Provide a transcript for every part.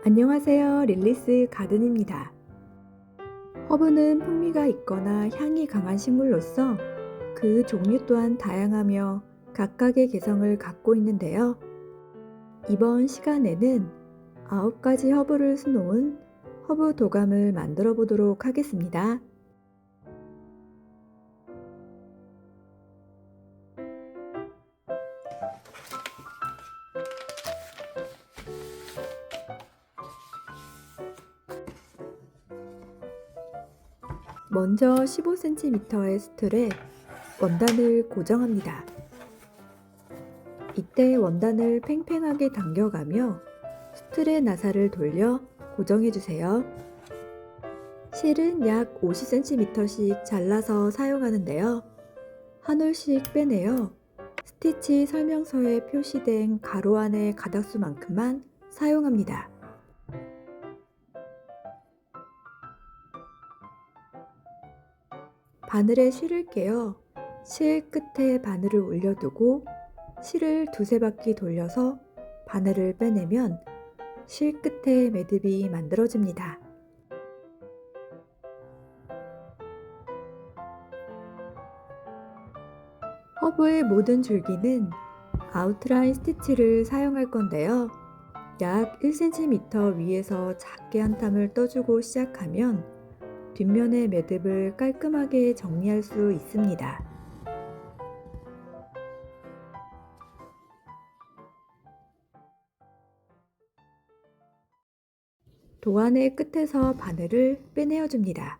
안녕하세요. 릴리스 가든입니다. 허브는 풍미가 있거나 향이 강한 식물로서 그 종류 또한 다양하며 각각의 개성을 갖고 있는데요. 이번 시간에는 9가지 허브를 수놓은 허브 도감을 만들어 보도록 하겠습니다. 먼저 15cm의 스툴에 원단을 고정합니다. 이때 원단을 팽팽하게 당겨가며 스툴의 나사를 돌려 고정해주세요. 실은 약 50cm씩 잘라서 사용하는데요. 한 올씩 빼내어 스티치 설명서에 표시된 가로 안의 가닥수만큼만 사용합니다. 바늘에 실을 깨어 실 끝에 바늘을 올려두고 실을 두세 바퀴 돌려서 바늘을 빼내면 실 끝에 매듭이 만들어집니다. 허브의 모든 줄기는 아웃라인 스티치를 사용할 건데요. 약 1cm 위에서 작게 한 탐을 떠주고 시작하면 뒷면의 매듭을 깔끔하게 정리할 수 있습니다. 도안의 끝에서 바늘을 빼내어 줍니다.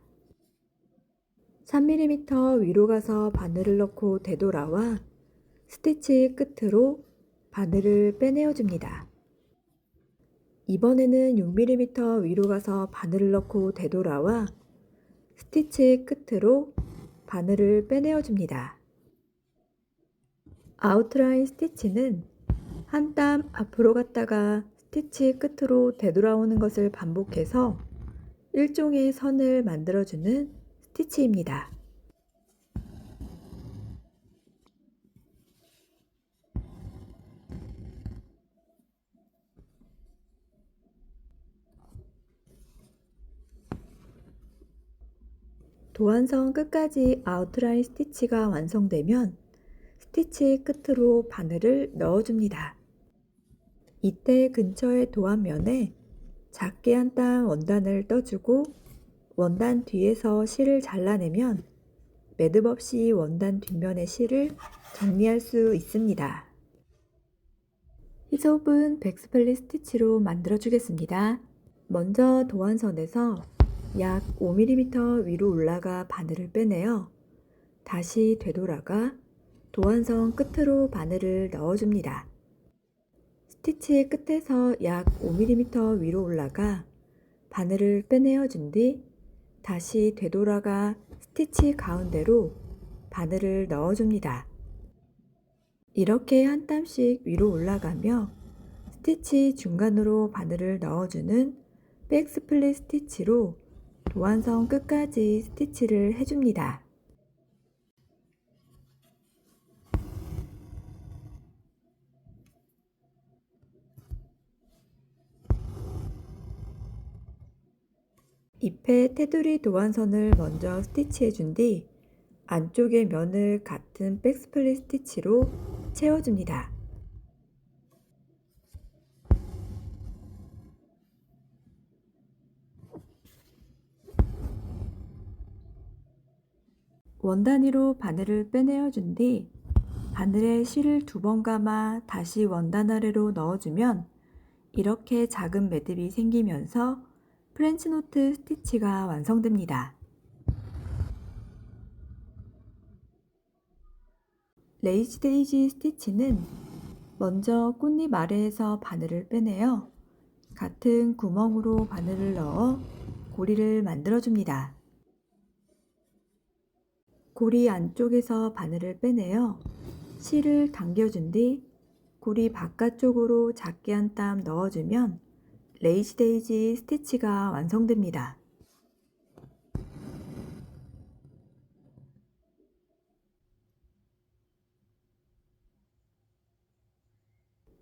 3mm 위로 가서 바늘을 넣고 되돌아와 스티치 끝으로 바늘을 빼내어 줍니다. 이번에는 6mm 위로 가서 바늘을 넣고 되돌아와 스티치 끝으로 바늘을 빼내어 줍니다. 아웃라인 스티치는 한 땀 앞으로 갔다가 스티치 끝으로 되돌아오는 것을 반복해서 일종의 선을 만들어주는 스티치입니다. 도안선 끝까지 아웃라인 스티치가 완성되면 스티치 끝으로 바늘을 넣어줍니다. 이때 근처의 도안면에 작게 한 땀 원단을 떠주고 원단 뒤에서 실을 잘라내면 매듭 없이 원단 뒷면의 실을 정리할 수 있습니다. 히소은 백스플릿 스티치로 만들어 주겠습니다. 먼저 도안선에서 약 5mm 위로 올라가 바늘을 빼내어 다시 되돌아가 도안선 끝으로 바늘을 넣어줍니다. 스티치 끝에서 약 5mm 위로 올라가 바늘을 빼내어 준 뒤 다시 되돌아가 스티치 가운데로 바늘을 넣어줍니다. 이렇게 한 땀씩 위로 올라가며 스티치 중간으로 바늘을 넣어주는 백스플릿 스티치로 도안선 끝까지 스티치를 해줍니다. 잎의 테두리 도안선을 먼저 스티치해 준 뒤 안쪽의 면을 같은 백스플릿 스티치로 채워줍니다. 원단위로 바늘을 빼내어 준 뒤 바늘에 실을 2번 감아 다시 원단 아래로 넣어주면 이렇게 작은 매듭이 생기면서 프렌치노트 스티치가 완성됩니다. 레이지 데이지 스티치는 먼저 꽃잎 아래에서 바늘을 빼내어 같은 구멍으로 바늘을 넣어 고리를 만들어줍니다. 고리 안쪽에서 바늘을 빼내어 실을 당겨준 뒤 고리 바깥쪽으로 작게 한 땀 넣어주면 레이지 데이지 스티치가 완성됩니다.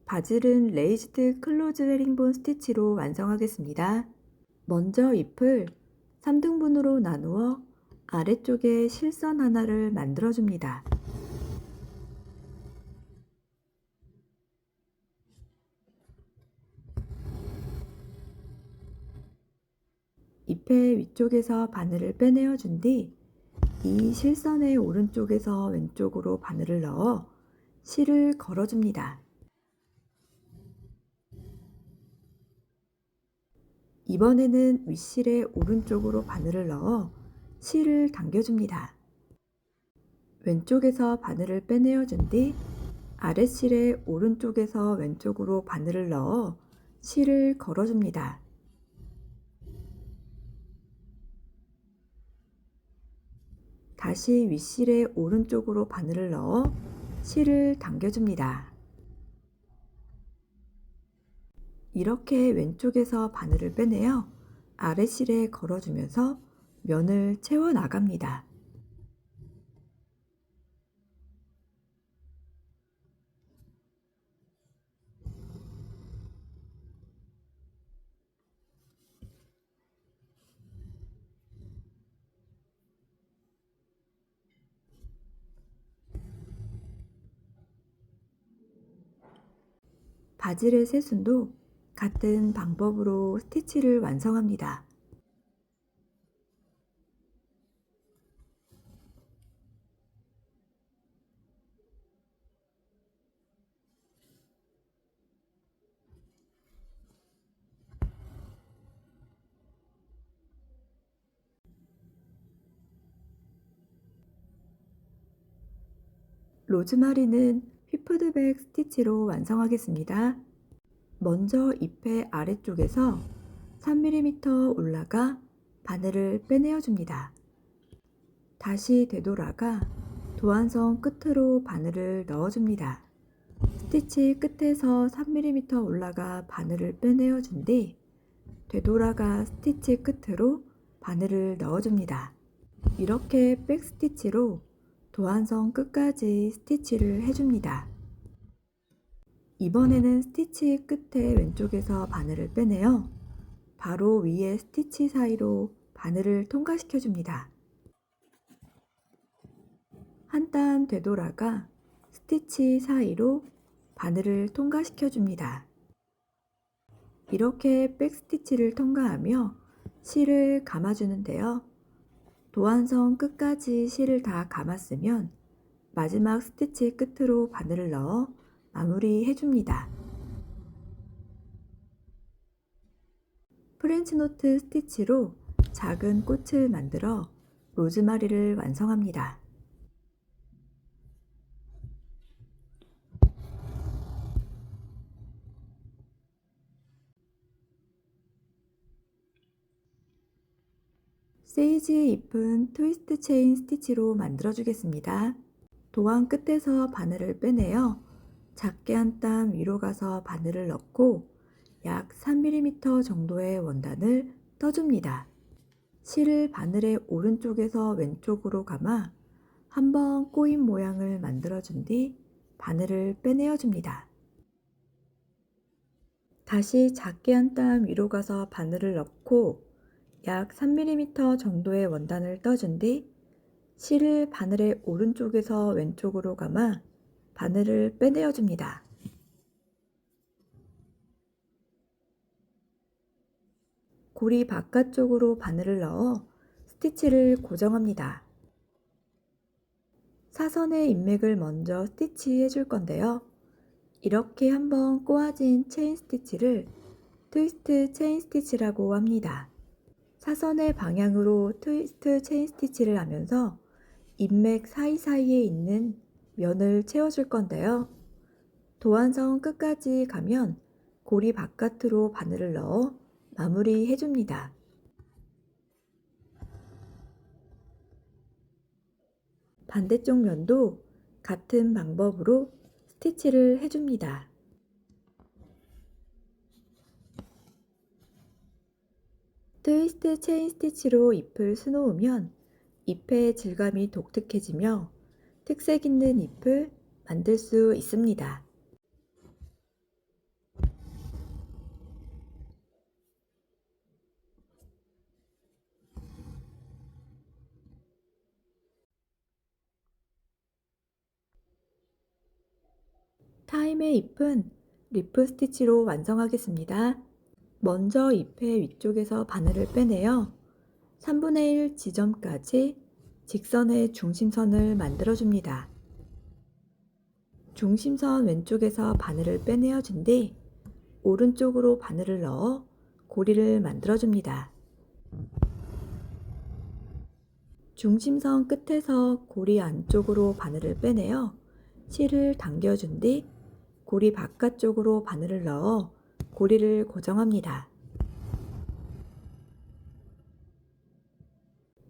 바질은 레이즈드 클로즈 헤링본 스티치로 완성하겠습니다. 먼저 잎을 3등분으로 나누어 아래쪽에 실선 하나를 만들어줍니다. 잎의 위쪽에서 바늘을 빼내어 준 뒤 이 실선의 오른쪽에서 왼쪽으로 바늘을 넣어 실을 걸어줍니다. 이번에는 윗실의 오른쪽으로 바늘을 넣어 실을 당겨줍니다. 왼쪽에서 바늘을 빼내어 준 뒤 아랫실의 오른쪽에서 왼쪽으로 바늘을 넣어 실을 걸어줍니다. 다시 윗실의 오른쪽으로 바늘을 넣어 실을 당겨줍니다. 이렇게 왼쪽에서 바늘을 빼내어 아랫실에 걸어주면서 면을 채워 나갑니다. 바질의 새순도 같은 방법으로 스티치를 완성합니다. 로즈마리는 휘프드백 스티치로 완성하겠습니다. 먼저 잎의 아래쪽에서 3mm 올라가 바늘을 빼내어 줍니다. 다시 되돌아가 도안선 끝으로 바늘을 넣어줍니다. 스티치 끝에서 3mm 올라가 바늘을 빼내어 준 뒤 되돌아가 스티치 끝으로 바늘을 넣어줍니다. 이렇게 백스티치로 도안선 끝까지 스티치를 해줍니다. 이번에는 스티치 끝에 왼쪽에서 바늘을 빼내어 바로 위에 스티치 사이로 바늘을 통과시켜 줍니다. 한 단 되돌아가 스티치 사이로 바늘을 통과시켜 줍니다. 이렇게 백스티치를 통과하며 실을 감아주는데요. 도안선 끝까지 실을 다 감았으면 마지막 스티치 끝으로 바늘을 넣어 마무리해 줍니다. 프렌치노트 스티치로 작은 꽃을 만들어 로즈마리를 완성합니다. 세이지의 잎은 트위스트 체인 스티치로 만들어 주겠습니다. 도안 끝에서 바늘을 빼내어 작게 한 땀 위로 가서 바늘을 넣고 약 3mm 정도의 원단을 떠줍니다. 실을 바늘의 오른쪽에서 왼쪽으로 감아 한번 꼬인 모양을 만들어 준 뒤 바늘을 빼내어 줍니다. 다시 작게 한 땀 위로 가서 바늘을 넣고 약 3mm 정도의 원단을 떠준 뒤 실을 바늘의 오른쪽에서 왼쪽으로 감아 바늘을 빼내어 줍니다. 고리 바깥쪽으로 바늘을 넣어 스티치를 고정합니다. 사선의 인맥을 먼저 스티치 해줄 건데요. 이렇게 한번 꼬아진 체인 스티치를 트위스트 체인 스티치라고 합니다. 사선의 방향으로 트위스트 체인 스티치를 하면서 인맥 사이사이에 있는 면을 채워줄 건데요. 도안선 끝까지 가면 고리 바깥으로 바늘을 넣어 마무리 해줍니다. 반대쪽 면도 같은 방법으로 스티치를 해줍니다. 트위스트 체인 스티치로 잎을 수놓으면 잎의 질감이 독특해지며 특색 있는 잎을 만들 수 있습니다. 타임의 잎은 리프 스티치로 완성하겠습니다. 먼저 잎의 위쪽에서 바늘을 빼내어 3분의 1 지점까지 직선의 중심선을 만들어줍니다. 중심선 왼쪽에서 바늘을 빼내어 준 뒤 오른쪽으로 바늘을 넣어 고리를 만들어줍니다. 중심선 끝에서 고리 안쪽으로 바늘을 빼내어 실을 당겨준 뒤 고리 바깥쪽으로 바늘을 넣어 고리를 고정합니다.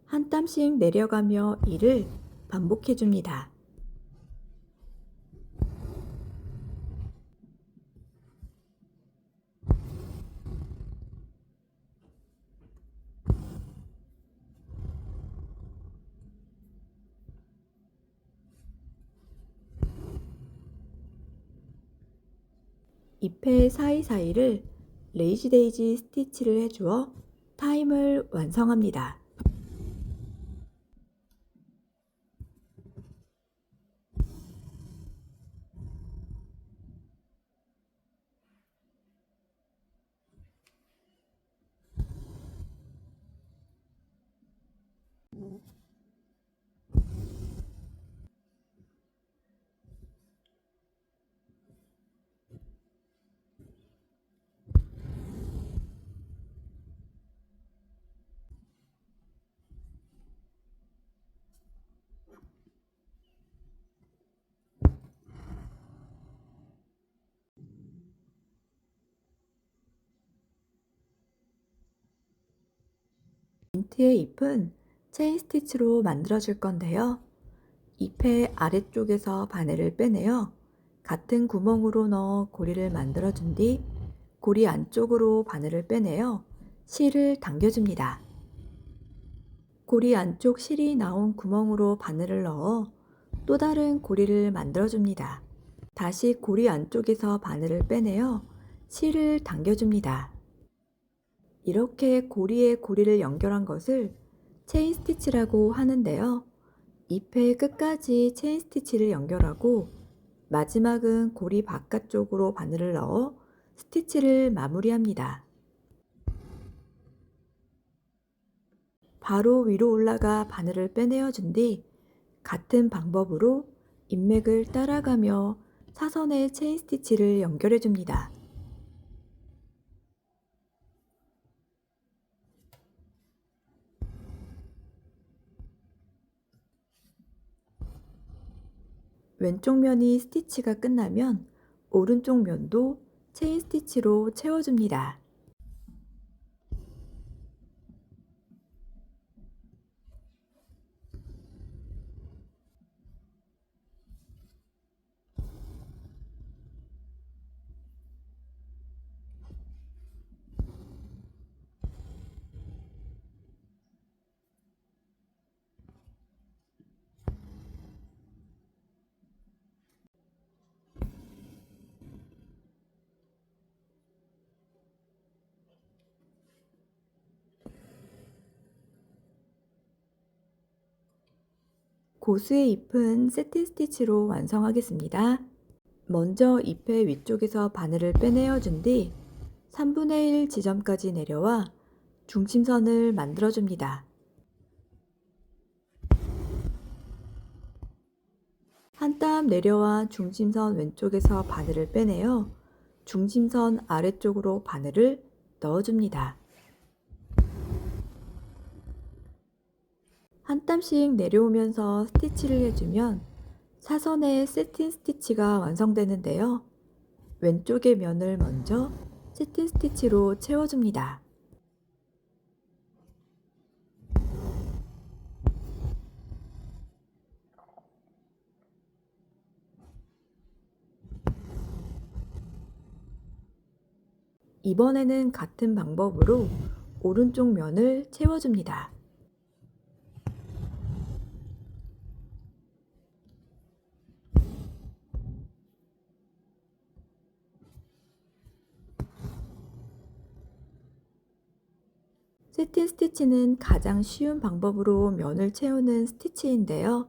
한 땀씩 내려가며 이를 반복해줍니다. 잎의 사이사이를 레이지 데이지 스티치를 해주어 타임을 완성합니다. 민트의 잎은 체인 스티치로 만들어 줄 건데요. 잎의 아래쪽에서 바늘을 빼내어 같은 구멍으로 넣어 고리를 만들어 준 뒤 고리 안쪽으로 바늘을 빼내어 실을 당겨줍니다. 고리 안쪽 실이 나온 구멍으로 바늘을 넣어 또 다른 고리를 만들어 줍니다. 다시 고리 안쪽에서 바늘을 빼내어 실을 당겨줍니다. 이렇게 고리에 고리를 연결한 것을 체인 스티치라고 하는데요. 잎의 끝까지 체인 스티치를 연결하고 마지막은 고리 바깥쪽으로 바늘을 넣어 스티치를 마무리합니다. 바로 위로 올라가 바늘을 빼내어 준 뒤 같은 방법으로 잎맥을 따라가며 사선에 체인 스티치를 연결해 줍니다. 왼쪽 면이 스티치가 끝나면 오른쪽 면도 체인 스티치로 채워줍니다. 고수의 잎은 세틴 스티치로 완성하겠습니다. 먼저 잎의 위쪽에서 바늘을 빼내어 준 뒤 3분의 1 지점까지 내려와 중심선을 만들어 줍니다. 한 땀 내려와 중심선 왼쪽에서 바늘을 빼내어 중심선 아래쪽으로 바늘을 넣어줍니다. 한 땀씩 내려오면서 스티치를 해주면 사선의 세틴 스티치가 완성되는데요. 왼쪽의 면을 먼저 세틴 스티치로 채워줍니다. 이번에는 같은 방법으로 오른쪽 면을 채워줍니다. 세틴 스티치는 가장 쉬운 방법으로 면을 채우는 스티치인데요.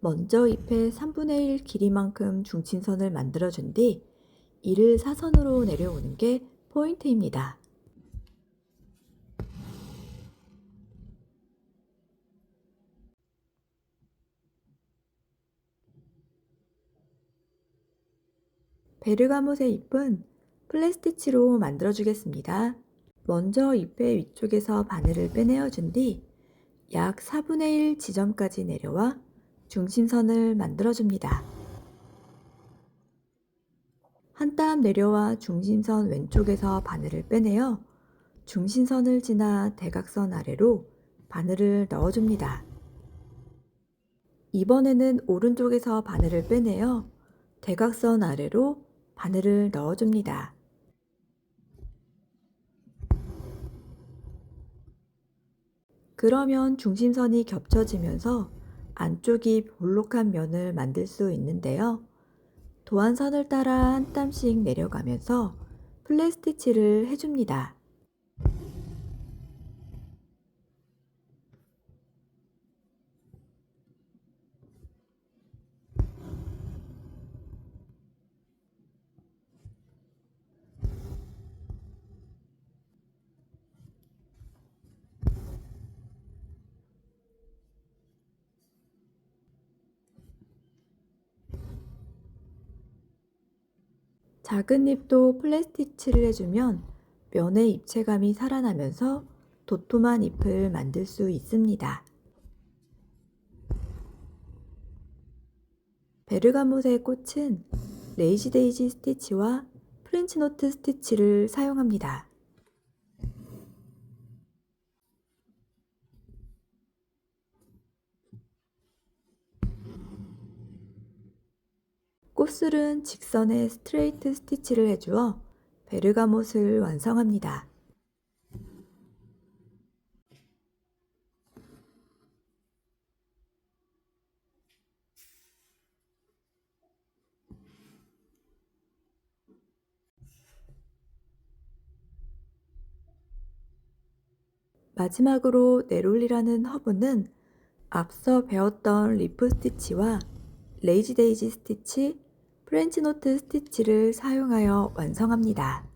먼저 잎의 3분의 1 길이만큼 중심선을 만들어준 뒤 이를 사선으로 내려오는 게 포인트입니다. 베르가못의 잎은 플랫스티치로 만들어주겠습니다. 먼저 잎의 위쪽에서 바늘을 빼내어준 뒤 약 4분의 1 지점까지 내려와 중심선을 만들어줍니다. 한 땀 내려와 중심선 왼쪽에서 바늘을 빼내어 중심선을 지나 대각선 아래로 바늘을 넣어줍니다. 이번에는 오른쪽에서 바늘을 빼내어 대각선 아래로 바늘을 넣어줍니다. 그러면 중심선이 겹쳐지면서 안쪽이 볼록한 면을 만들 수 있는데요. 도안선을 따라 한 땀씩 내려가면서 플랫스티치를 해줍니다. 작은 잎도 플랫스티치를 해주면 면의 입체감이 살아나면서 도톰한 잎을 만들 수 있습니다. 베르가못의 꽃은 레이지 데이지 스티치와 프렌치 노트 스티치를 사용합니다. 꽃술은 직선에 스트레이트 스티치를 해주어 베르가못을 완성합니다. 마지막으로 네롤리라는 허브는 앞서 배웠던 리프 스티치와 레이지 데이지 스티치, 프렌치 노트 스티치를 사용하여 완성합니다.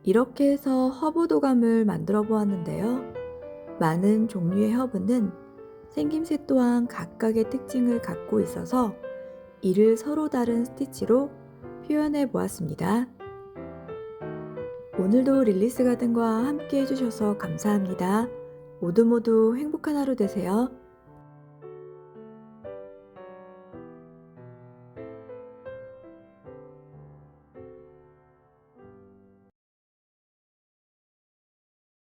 이렇게 해서 허브 도감을 만들어 보았는데요. 많은 종류의 허브는 생김새 또한 각각의 특징을 갖고 있어서 이를 서로 다른 스티치로 표현해 보았습니다. 오늘도 릴리스 가든과 함께 해주셔서 감사합니다. 모두 모두 행복한 하루 되세요.